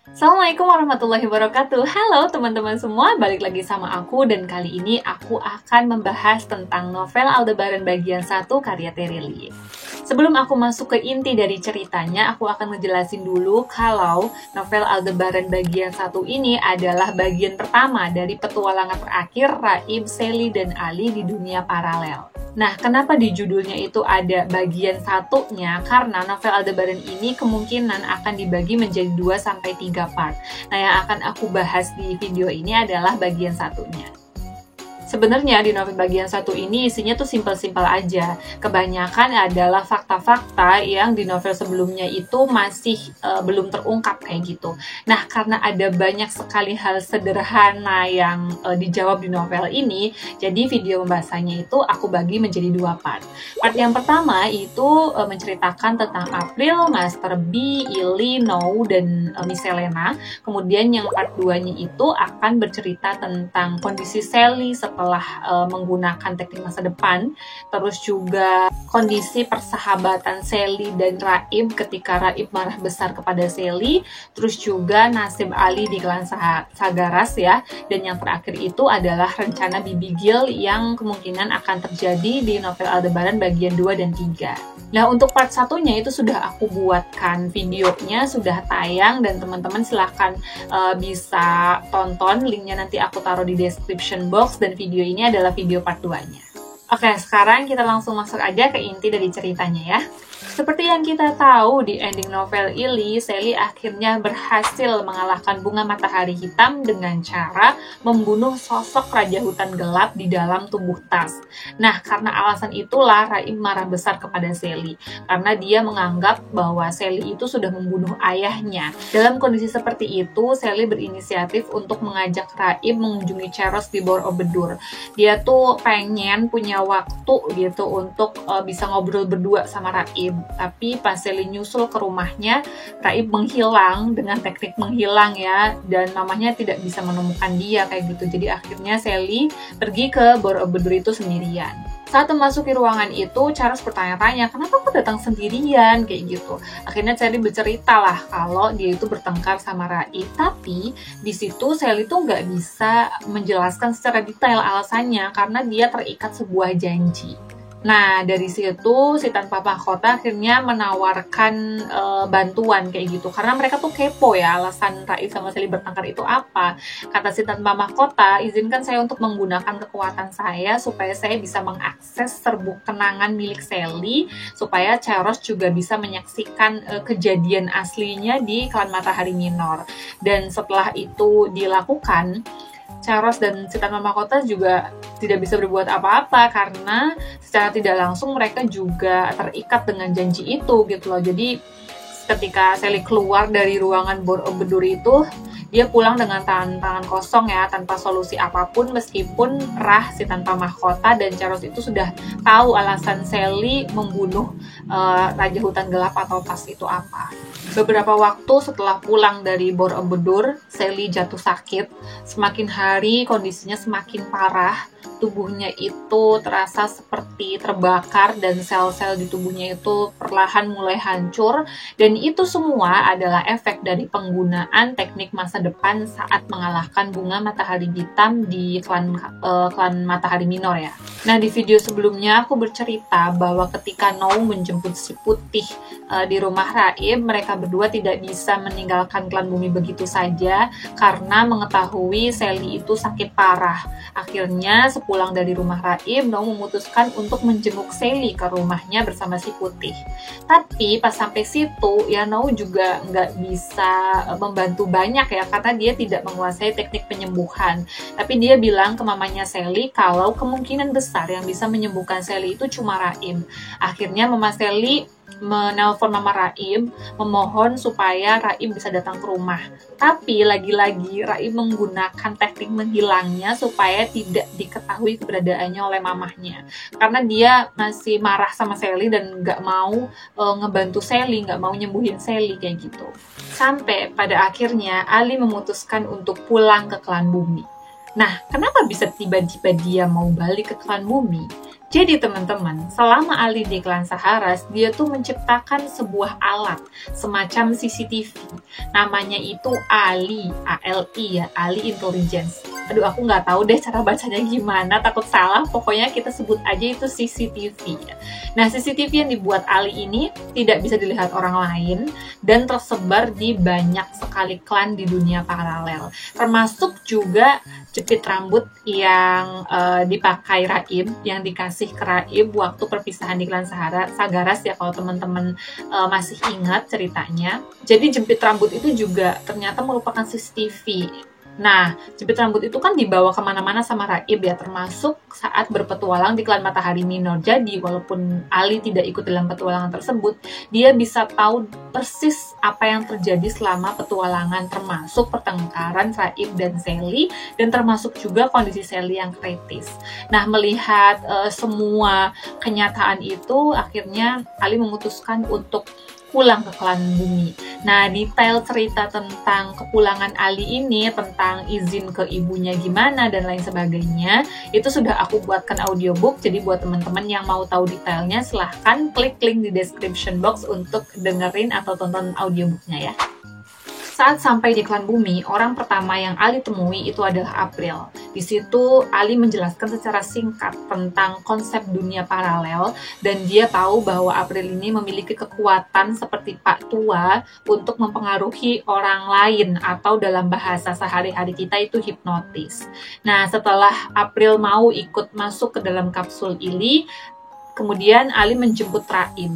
Assalamualaikum warahmatullahi wabarakatuh. Halo teman-teman semua, balik lagi sama aku dan kali ini aku akan membahas tentang novel Aldebaran bagian 1 karya Terry Lee. Sebelum aku masuk ke inti dari ceritanya, aku akan ngejelasin dulu kalau novel Aldebaran bagian 1 ini adalah bagian pertama dari petualangan terakhir Raib, Sally, dan Ali di dunia paralel. Nah, kenapa di judulnya itu ada bagian satunya? Karena novel Aldebaran ini kemungkinan akan dibagi menjadi 2-3 part. Nah, yang akan aku bahas di video ini adalah bagian satunya. Sebenarnya di novel bagian 1 ini isinya tuh simpel-simpel aja. Kebanyakan adalah fakta-fakta yang di novel sebelumnya itu masih belum terungkap kayak gitu. Nah, karena ada banyak sekali hal sederhana yang dijawab di novel ini, jadi video pembahasannya itu aku bagi menjadi 2 part. Part yang pertama itu menceritakan tentang April, Master B, Ili, Nou, dan Miss Selena. Kemudian yang part 2-nya itu akan bercerita tentang kondisi Sally setelah menggunakan teknik masa depan, terus juga kondisi persahabatan Sally dan Raib ketika Raib marah besar kepada Sally, terus juga nasib Ali di klan Sagaras ya, dan yang terakhir itu adalah rencana Bibi Gil yang kemungkinan akan terjadi di novel Aldebaran bagian 2 dan 3. Nah, untuk part satunya itu sudah aku buatkan videonya, sudah tayang, dan teman-teman silahkan bisa tonton, linknya nanti aku taruh di description box, dan video ini adalah video part 2-nya. Oke, sekarang kita langsung masuk aja ke inti dari ceritanya ya. Seperti yang kita tahu di ending novel ini, Sally akhirnya berhasil mengalahkan bunga matahari hitam dengan cara membunuh sosok Raja Hutan Gelap di dalam tubuh tas. Nah, karena alasan itulah Raib marah besar kepada Sally, karena dia menganggap bahwa Sally itu sudah membunuh ayahnya. Dalam kondisi seperti itu, Sally berinisiatif untuk mengajak Raib mengunjungi Ceros di Borobudur. Dia tuh pengen punya waktu gitu untuk bisa ngobrol berdua sama Raib. Tapi pas Sally nyusul ke rumahnya, Raib menghilang dengan teknik menghilang ya, dan mamanya tidak bisa menemukan dia kayak gitu. Jadi akhirnya Sally pergi ke Borobudur itu sendirian. Saat memasuki ruangan itu, Charles bertanya-tanya, kenapa aku datang sendirian kayak gitu. Akhirnya Sally bercerita lah kalau dia itu bertengkar sama Raib, tapi di situ Sally tuh nggak bisa menjelaskan secara detail alasannya karena dia terikat sebuah janji. Nah, dari situ si Tanpa Mahkota akhirnya menawarkan bantuan kayak gitu. Karena mereka tuh kepo ya, alasan Raib sama Sally bertengkar itu apa. Kata si Tanpa Mahkota, izinkan saya untuk menggunakan kekuatan saya supaya saya bisa mengakses serbuk kenangan milik Sally, supaya Ceros juga bisa menyaksikan kejadian aslinya di klan Matahari Minor. Dan setelah itu dilakukan, Ceros dan si Tanpa Mahkota juga tidak bisa berbuat apa-apa karena secara tidak langsung mereka juga terikat dengan janji itu gitu loh. Jadi ketika Sally keluar dari ruangan Borobudur itu, dia pulang dengan tangan kosong ya, tanpa solusi apapun, meskipun Rah si Tanpa Mahkota dan Ceros itu sudah tahu alasan Sally membunuh Raja Hutan Gelap atau Tas itu apa. Beberapa waktu setelah pulang dari Borobudur, Sally jatuh sakit. Semakin hari kondisinya semakin parah. Tubuhnya itu terasa seperti terbakar dan sel-sel di tubuhnya itu perlahan mulai hancur, dan itu semua adalah efek dari penggunaan teknik masa depan saat mengalahkan bunga matahari hitam di klan Matahari Minor ya. Nah, di video sebelumnya aku bercerita bahwa ketika Nou menjemput si Putih di rumah Raib, mereka berdua tidak bisa meninggalkan klan Bumi begitu saja karena mengetahui Sally itu sakit parah. Akhirnya sepulang dari rumah Raib, Nou memutuskan untuk menjenguk Sally ke rumahnya bersama si Putih. Tapi pas sampai situ ya, Nou juga nggak bisa membantu banyak ya karena dia tidak menguasai teknik penyembuhan. Tapi dia bilang ke mamanya Sally kalau kemungkinan besar yang bisa menyembuhkan Sally itu cuma Raib. Akhirnya mama Sally menelpon Mama Raib, memohon supaya Raib bisa datang ke rumah. Tapi lagi-lagi Raib menggunakan teknik menghilangnya supaya tidak diketahui keberadaannya oleh mamahnya. Karena dia masih marah sama Sally dan nggak mau ngebantu Sally, nggak mau nyembuhin Sally kayak gitu. Sampai pada akhirnya Ali memutuskan untuk pulang ke klan Bumi. Nah, kenapa bisa tiba-tiba dia mau balik ke klan Bumi? Jadi teman-teman, selama Ali di klan Saharas, dia tuh menciptakan sebuah alat, semacam CCTV. Namanya itu Ali, ALI ya, Ali Intelligence. Aduh, aku nggak tahu deh cara bacanya gimana, takut salah. Pokoknya kita sebut aja itu CCTV ya. Nah, CCTV yang dibuat Ali ini tidak bisa dilihat orang lain dan tersebar di banyak sekali klan di dunia paralel. Termasuk juga jepit rambut yang dipakai Raib, yang dikasih ke Raib waktu perpisahan di klan Sagaras ya, kalau teman-teman masih ingat ceritanya. Jadi jepit rambut itu juga ternyata merupakan CCTV. Nah, jepit rambut itu kan dibawa kemana-mana sama Raib ya, termasuk saat berpetualang di klan Matahari Minor. Jadi, walaupun Ali tidak ikut dalam petualangan tersebut, dia bisa tahu persis apa yang terjadi selama petualangan, termasuk pertengkaran Raib dan Sally, dan termasuk juga kondisi Sally yang kritis. Nah, melihat semua kenyataan itu, akhirnya Ali memutuskan untuk pulang ke klan bumi. Nah, detail cerita tentang kepulangan Ali ini, tentang izin ke ibunya gimana dan lain sebagainya, itu sudah aku buatkan audiobook. Jadi buat teman-teman yang mau tahu detailnya, silahkan klik link di description box untuk dengerin atau tonton audiobooknya ya. Saat sampai di klan bumi, orang pertama yang Ali temui itu adalah April. Di situ Ali menjelaskan secara singkat tentang konsep dunia paralel, dan dia tahu bahwa April ini memiliki kekuatan seperti Pak Tua untuk mempengaruhi orang lain, atau dalam bahasa sehari-hari kita itu hipnotis. Nah, setelah April mau ikut masuk ke dalam kapsul ini, kemudian Ali menjemput Raib.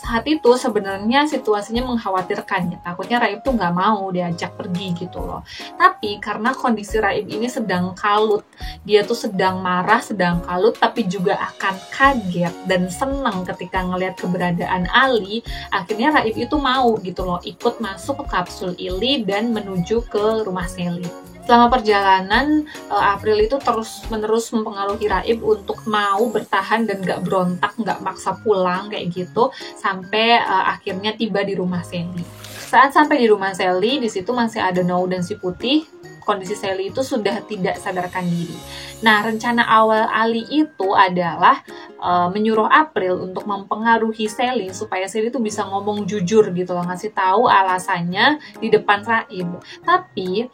Saat itu sebenarnya situasinya mengkhawatirkan ya, takutnya Raib tuh nggak mau diajak pergi gitu loh. Tapi karena kondisi Raib ini sedang kalut, dia tuh sedang marah, sedang kalut, tapi juga akan kaget dan senang ketika ngelihat keberadaan Ali. Akhirnya Raib itu mau gitu loh, ikut masuk ke kapsul Ili dan menuju ke rumah Sally. Selama perjalanan, April itu terus-menerus mempengaruhi Raib untuk mau bertahan dan gak berontak, gak maksa pulang kayak gitu, sampai akhirnya tiba di rumah Sally. Saat sampai di rumah Sally, di situ masih ada Now dan si Putih. Kondisi Sally itu sudah tidak sadarkan diri. Nah, rencana awal Ali itu adalah menyuruh April untuk mempengaruhi Sally supaya Sally itu bisa ngomong jujur gitu loh, ngasih tahu alasannya di depan Raib. Tapi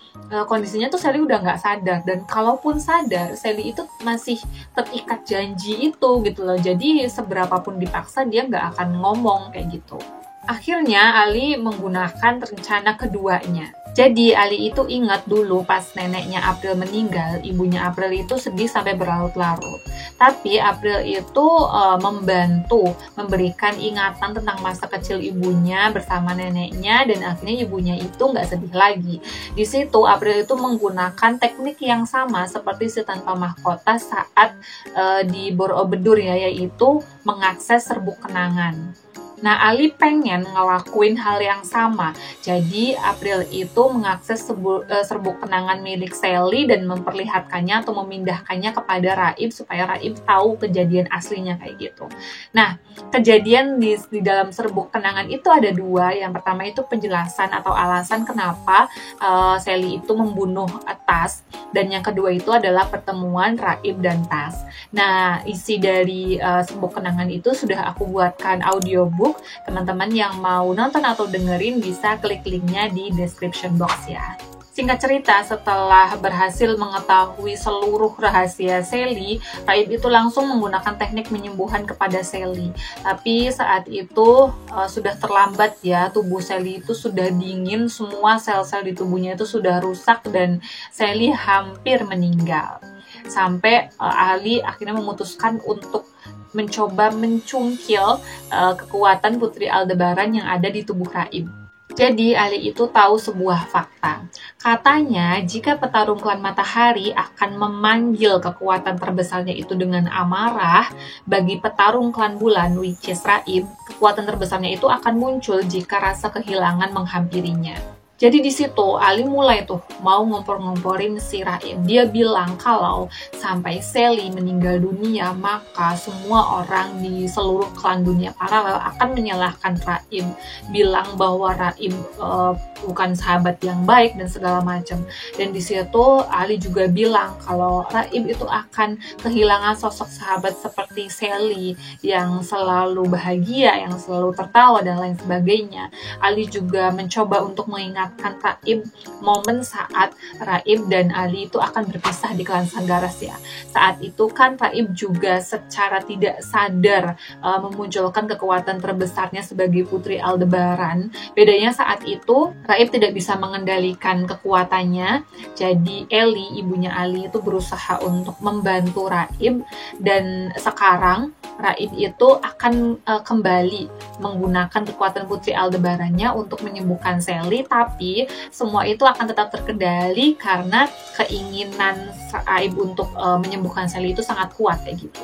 kondisinya tuh Sally udah nggak sadar, dan kalaupun sadar, Sally itu masih terikat janji itu gitu loh. Jadi seberapapun dipaksa dia nggak akan ngomong kayak gitu. Akhirnya Ali menggunakan rencana keduanya. Jadi Ali itu ingat dulu pas neneknya April meninggal, ibunya April itu sedih sampai berlarut-larut. Tapi April itu membantu memberikan ingatan tentang masa kecil ibunya bersama neneknya, dan akhirnya ibunya itu nggak sedih lagi. Di situ April itu menggunakan teknik yang sama seperti si tanpa mahkota saat di Borobudur ya, yaitu mengakses serbuk kenangan. Nah, Ali pengen ngelakuin hal yang sama. Jadi, April itu mengakses serbuk kenangan milik Sally dan memperlihatkannya atau memindahkannya kepada Raib supaya Raib tahu kejadian aslinya kayak gitu. Nah, kejadian di dalam serbuk kenangan itu ada dua. Yang pertama itu penjelasan atau alasan kenapa Sally itu membunuh Tas, dan yang kedua itu adalah pertemuan Raib dan Tas. Nah, isi dari serbuk kenangan itu sudah aku buatkan audiobook. Teman-teman yang mau nonton atau dengerin bisa klik linknya di description box ya. Singkat cerita, setelah berhasil mengetahui seluruh rahasia Sally, Raib itu langsung menggunakan teknik penyembuhan kepada Sally. Tapi saat itu sudah terlambat ya, tubuh Sally itu sudah dingin, semua sel-sel di tubuhnya itu sudah rusak dan Sally hampir meninggal. Sampai Ali akhirnya memutuskan untuk mencoba mencungkil kekuatan Putri Aldebaran yang ada di tubuh Raib. Jadi Ali itu tahu sebuah fakta. Katanya jika petarung klan Matahari akan memanggil kekuatan terbesarnya itu dengan amarah, bagi petarung klan Bulan, which is Raib, kekuatan terbesarnya itu akan muncul jika rasa kehilangan menghampirinya. Jadi di situ Ali mulai tuh mau ngompor-ngomporin si Raim. Dia bilang kalau sampai Sally meninggal dunia, maka semua orang di seluruh klan dunia paralel akan menyalahkan Raim, bilang bahwa Raim bukan sahabat yang baik dan segala macam. Dan di situ Ali juga bilang kalau Raim itu akan kehilangan sosok sahabat seperti Sally yang selalu bahagia, yang selalu tertawa dan lain sebagainya. Ali juga mencoba untuk mengingatkan Raim momen saat Raim dan Ali itu akan berpisah di klan Sanggaras ya. Saat itu kan Raim juga secara tidak sadar memunculkan kekuatan terbesarnya sebagai putri Aldebaran. Bedanya saat itu Raim tidak bisa mengendalikan kekuatannya. Jadi Ellie, ibunya Ali, itu berusaha untuk membantu Raim, dan sekarang Raim itu akan kembali menggunakan kekuatan putri Aldebarannya untuk menyembuhkan Sally, tapi semua itu akan tetap terkendali karena keinginan Raim untuk menyembuhkan Sally itu sangat kuat kayak gitu.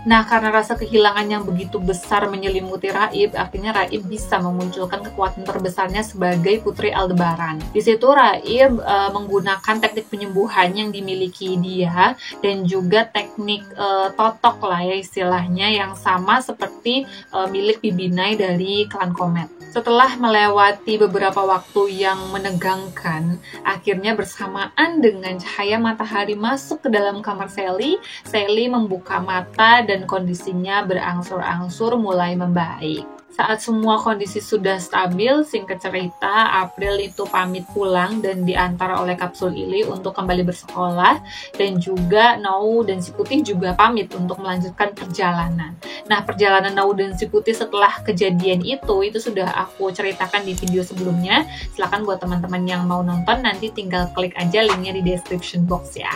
Nah, karena rasa kehilangan yang begitu besar menyelimuti Raim, akhirnya Raim bisa memunculkan kekuatan terbesarnya sebagai putri Aldebaran. Di situ Raim menggunakan teknik penyembuhan yang dimiliki dia, dan juga teknik totok lah ya istilahnya, yang sama seperti milik Bibinai dari klan Komet. Setelah melewati beberapa waktu yang menegangkan, akhirnya bersamaan dengan cahaya matahari masuk ke dalam kamar Sally, Sally membuka mata dan kondisinya berangsur-angsur mulai membaik. Saat semua kondisi sudah stabil, singkat cerita, April itu pamit pulang dan diantar oleh Kapsul Ili untuk kembali bersekolah, dan juga Nau dan si Putih juga pamit untuk melanjutkan perjalanan. Nah, perjalanan Nau dan si Putih setelah kejadian itu sudah aku ceritakan di video sebelumnya. Silahkan buat teman-teman yang mau nonton, nanti tinggal klik aja linknya di description box ya.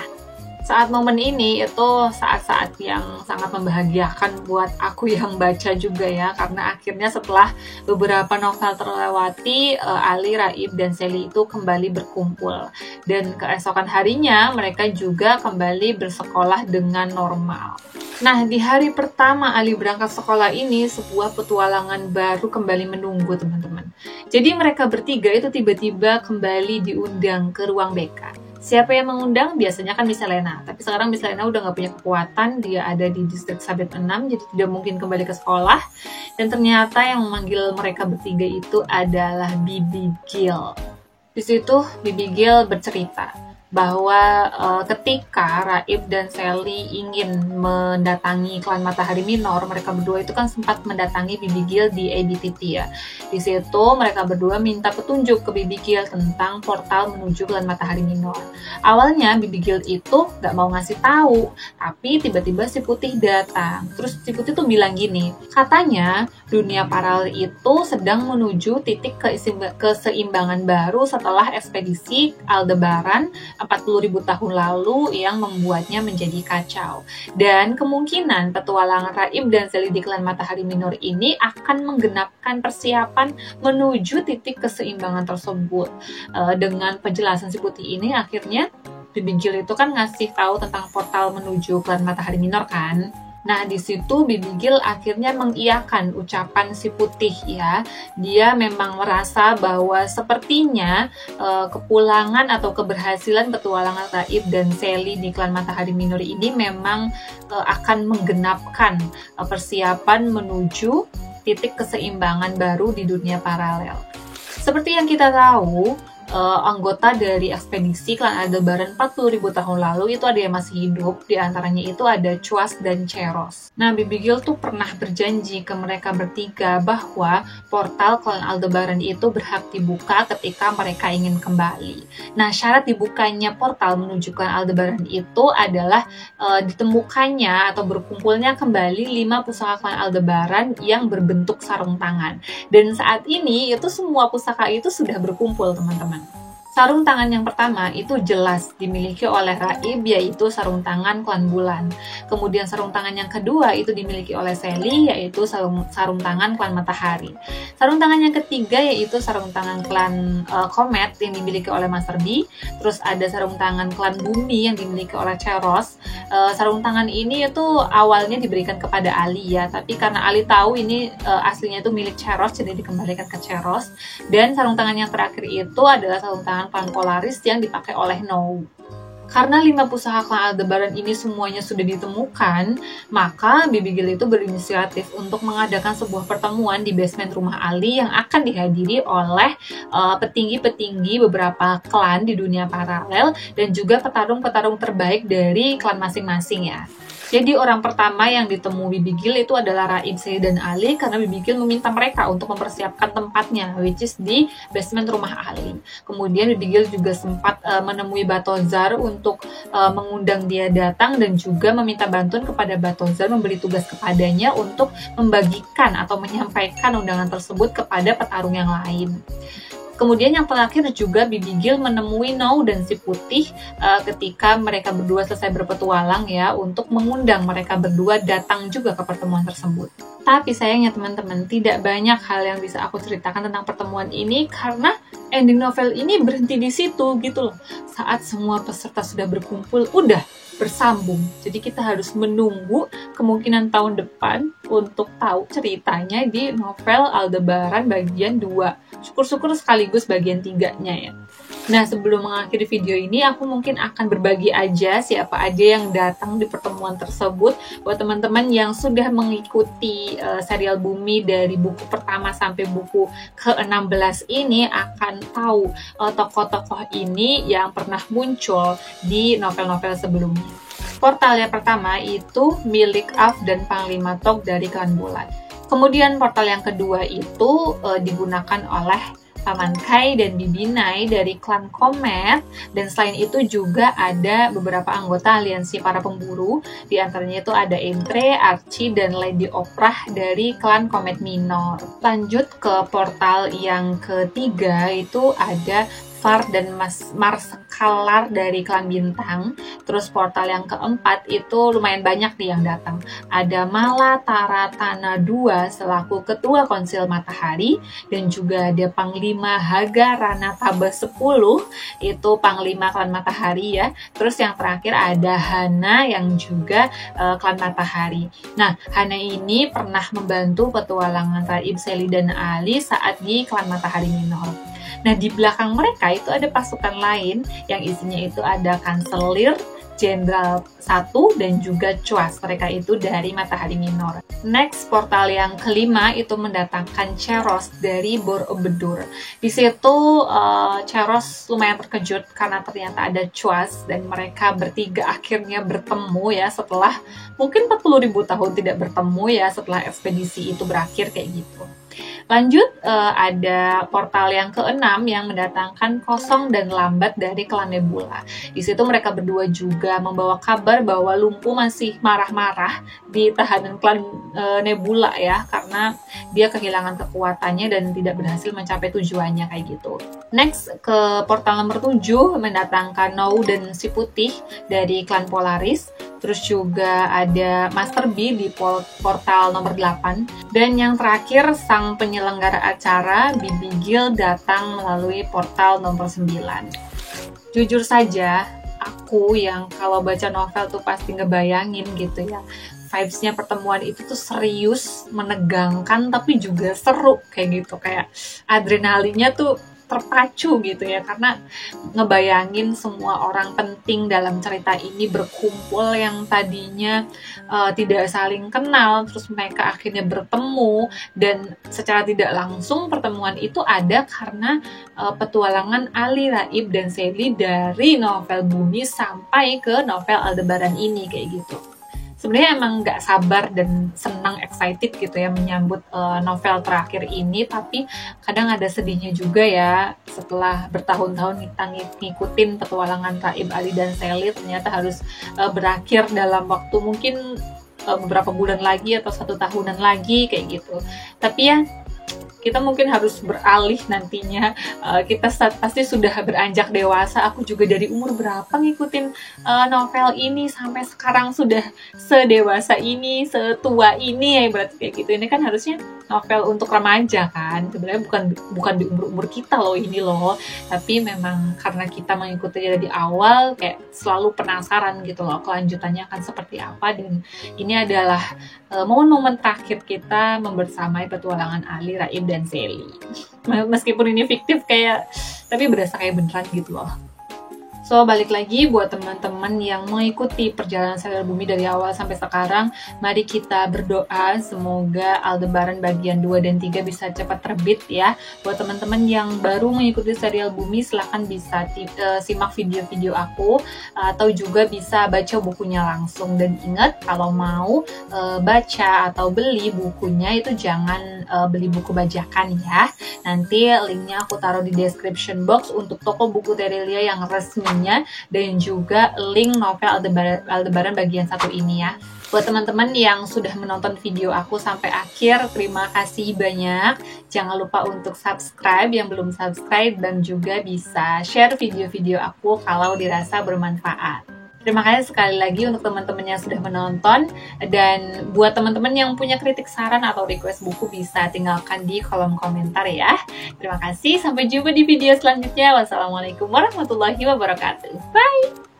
Saat momen ini itu saat-saat yang sangat membahagiakan buat aku yang baca juga ya, karena akhirnya setelah beberapa novel terlewati, Ali, Raim, dan Sally itu kembali berkumpul, dan keesokan harinya mereka juga kembali bersekolah dengan normal. Nah, di hari pertama Ali berangkat sekolah ini, sebuah petualangan baru kembali menunggu teman-teman. Jadi mereka bertiga itu tiba-tiba kembali diundang ke ruang BK. Siapa yang mengundang? Biasanya kan Miss Helena. Tapi sekarang Miss Helena udah nggak punya kekuatan. Dia ada di distrik Sabit 6, jadi tidak mungkin kembali ke sekolah. Dan ternyata yang memanggil mereka bertiga itu adalah Bibi Gil. Di situ Bibi Gil bercerita bahwa ketika Raim dan Sally ingin mendatangi klan Matahari Minor, mereka berdua itu kan sempat mendatangi Bibi Gil di ABTT ya. Di situ mereka berdua minta petunjuk ke Bibi Gil tentang portal menuju klan Matahari Minor. Awalnya Bibi Gil itu nggak mau ngasih tahu, tapi tiba-tiba si Putih datang. Terus si Putih tuh bilang gini, katanya dunia paralel itu sedang menuju titik keseimbangan baru setelah ekspedisi Aldebaran 40.000 tahun lalu yang membuatnya menjadi kacau. Dan kemungkinan petualangan Raim dan Sally di klan Matahari Minor ini akan menggenapkan persiapan menuju titik keseimbangan tersebut. Dengan penjelasan si Putih ini, akhirnya Bibi Gil itu kan ngasih tahu tentang portal menuju klan Matahari Minor kan. Nah, di situ Bibi Gil akhirnya mengiyakan ucapan si Putih ya. Dia memang merasa bahwa sepertinya kepulangan atau keberhasilan petualangan Raim dan Sally di klan Matahari Minor ini memang akan menggenapkan persiapan menuju titik keseimbangan baru di dunia paralel. Seperti yang kita tahu, anggota dari ekspedisi klan Aldebaran 40.000 tahun lalu itu ada yang masih hidup, diantaranya itu ada Chuas dan Cheros. Nah, Bibi Gil tuh pernah berjanji ke mereka bertiga bahwa portal klan Aldebaran itu berhak dibuka ketika mereka ingin kembali. Nah, syarat dibukanya portal menuju klan Aldebaran itu adalah ditemukannya atau berkumpulnya kembali 5 pusaka klan Aldebaran yang berbentuk sarung tangan. Dan saat ini itu semua pusaka itu sudah berkumpul, teman-teman. Sarung tangan yang pertama itu jelas dimiliki oleh Raib, yaitu sarung tangan klan Bulan. Kemudian sarung tangan yang kedua itu dimiliki oleh Sally, yaitu sarung tangan klan Matahari. Sarung tangan yang ketiga yaitu sarung tangan klan Comet yang dimiliki oleh Master B. Terus ada sarung tangan klan Bumi yang dimiliki oleh Ceros. Sarung tangan ini itu awalnya diberikan kepada Ali ya, tapi karena Ali tahu ini aslinya itu milik Ceros, jadi dikembalikan ke Ceros. Dan sarung tangan yang terakhir itu adalah sarung tangan klan Polaris yang dipakai oleh No. Karena 5 pusaka klan Aldebaran ini semuanya sudah ditemukan, maka Bibigil itu berinisiatif untuk mengadakan sebuah pertemuan di basement rumah Ali yang akan dihadiri oleh petinggi-petinggi beberapa klan di dunia paralel dan juga petarung-petarung terbaik dari klan masing-masing ya. Jadi orang pertama yang ditemui Bibigil itu adalah Raib, Sally, dan Ali karena Bibigil meminta mereka untuk mempersiapkan tempatnya, which is di basement rumah Ali. Kemudian Bibigil juga sempat menemui Batozar untuk mengundang dia datang dan juga meminta bantuan kepada Batozar memberi tugas kepadanya untuk membagikan atau menyampaikan undangan tersebut kepada petarung yang lain. Kemudian yang terakhir juga Bibigil menemui No dan si Putih ketika mereka berdua selesai berpetualang ya, untuk mengundang mereka berdua datang juga ke pertemuan tersebut. Tapi sayangnya teman-teman, tidak banyak hal yang bisa aku ceritakan tentang pertemuan ini karena ending novel ini berhenti di situ gitu loh. Saat semua peserta sudah berkumpul, udah bersambung. Jadi kita harus menunggu kemungkinan tahun depan untuk tahu ceritanya di novel Aldebaran bagian 2. Syukur-syukur sekaligus bagian 3-nya ya. Nah, sebelum mengakhiri video ini, aku mungkin akan berbagi aja siapa aja yang datang di pertemuan tersebut. Buat teman-teman yang sudah mengikuti serial Bumi dari buku pertama sampai buku ke-16 ini akan tahu tokoh-tokoh ini yang pernah muncul di novel-novel sebelumnya. Portal yang pertama itu milik Af dan Panglima Tok dari klan Bulan. Kemudian portal yang kedua itu digunakan oleh Paman Kai dan Bibi Nai dari klan Comet, dan selain itu juga ada beberapa anggota aliansi para pemburu, di antaranya itu ada Emtre, Archie, dan Lady Oprah dari klan Comet Minor. Lanjut ke portal yang ketiga itu ada Far dan Marskalar dari klan Bintang. Terus portal yang keempat itu lumayan banyak nih yang datang. Ada Mala Taratana II selaku Ketua Konsil Matahari, dan juga ada Panglima Haga Ranataba 10, itu Panglima klan Matahari ya. Terus yang terakhir ada Hana yang juga klan Matahari. Nah, Hana ini pernah membantu petualangan Raib, Sally, dan Ali saat di klan Matahari Minor. Nah, di belakang mereka itu ada pasukan lain yang isinya itu ada Kanselir, Jenderal 1, dan juga Cuas. Mereka itu dari Matahari Minor. Next, portal yang kelima itu mendatangkan Ceros dari Borobudur. Di situ Ceros lumayan terkejut karena ternyata ada Cuas dan mereka bertiga akhirnya bertemu ya setelah mungkin 40.000 tahun tidak bertemu ya setelah ekspedisi itu berakhir kayak gitu. Lanjut, ada portal yang keenam yang mendatangkan Kosong dan Lambat dari klan Nebula. Di situ mereka berdua juga membawa kabar bahwa Lumpu masih marah-marah di tahanan klan Nebula ya, karena dia kehilangan kekuatannya dan tidak berhasil mencapai tujuannya kayak gitu. Next, ke portal nomor 7 mendatangkan Nou dan si Putih dari klan Polaris. Terus juga ada Master B di portal nomor 8. Dan yang terakhir, sang penyelenggara acara Bibigil datang melalui portal nomor 9. Jujur saja, aku yang kalau baca novel tuh pasti ngebayangin gitu ya, vibes-nya pertemuan itu tuh serius, menegangkan, tapi juga seru kayak gitu. Kayak adrenalinnya tuh terpacu gitu ya, karena ngebayangin semua orang penting dalam cerita ini berkumpul yang tadinya tidak saling kenal, terus mereka akhirnya bertemu, dan secara tidak langsung pertemuan itu ada karena petualangan Ali, Raib, dan Sally dari novel Bumi sampai ke novel Aldebaran ini kayak gitu. Sebenarnya emang nggak sabar dan senang, excited gitu ya menyambut novel terakhir ini, tapi kadang ada sedihnya juga ya setelah bertahun-tahun kita ngikutin petualangan Raib, Ali, dan Sally ternyata harus berakhir dalam waktu mungkin beberapa bulan lagi atau 1 tahunan lagi kayak gitu. Tapi ya kita mungkin harus beralih nantinya. Kita pasti sudah beranjak dewasa. Aku juga dari umur berapa ngikutin novel ini sampai sekarang sudah sedewasa ini, setua ini ya, berarti kayak gitu. Ini kan harusnya novel untuk remaja kan, sebenarnya bukan di umur kita loh ini loh, tapi memang karena kita mengikutinya dari awal kayak selalu penasaran gitu loh kelanjutannya akan seperti apa. Dan ini adalah momen-momen terakhir kita membersamai petualangan Ali, Raib, dan Sally. Meskipun ini fiktif tapi berasa kayak beneran gitu loh. So, balik lagi buat teman-teman yang mengikuti perjalanan serial Bumi dari awal sampai sekarang, mari kita berdoa semoga Aldebaran bagian 2 dan 3 bisa cepat terbit ya. Buat teman-teman yang baru mengikuti serial Bumi, silahkan bisa simak video-video aku atau juga bisa baca bukunya langsung. Dan ingat, kalau mau baca atau beli bukunya itu jangan beli buku bajakan ya. Nanti linknya aku taruh di description box untuk toko buku Terilia yang resmi, dan juga link novel Aldebaran bagian 1 ini ya. Buat teman-teman yang sudah menonton video aku sampai akhir, terima kasih banyak. Jangan lupa untuk subscribe yang belum subscribe, dan juga bisa share video-video aku kalau dirasa bermanfaat. Terima kasih sekali lagi untuk teman-teman yang sudah menonton, dan buat teman-teman yang punya kritik, saran, atau request buku bisa tinggalkan di kolom komentar ya. Terima kasih, sampai jumpa di video selanjutnya. Wassalamualaikum warahmatullahi wabarakatuh. Bye!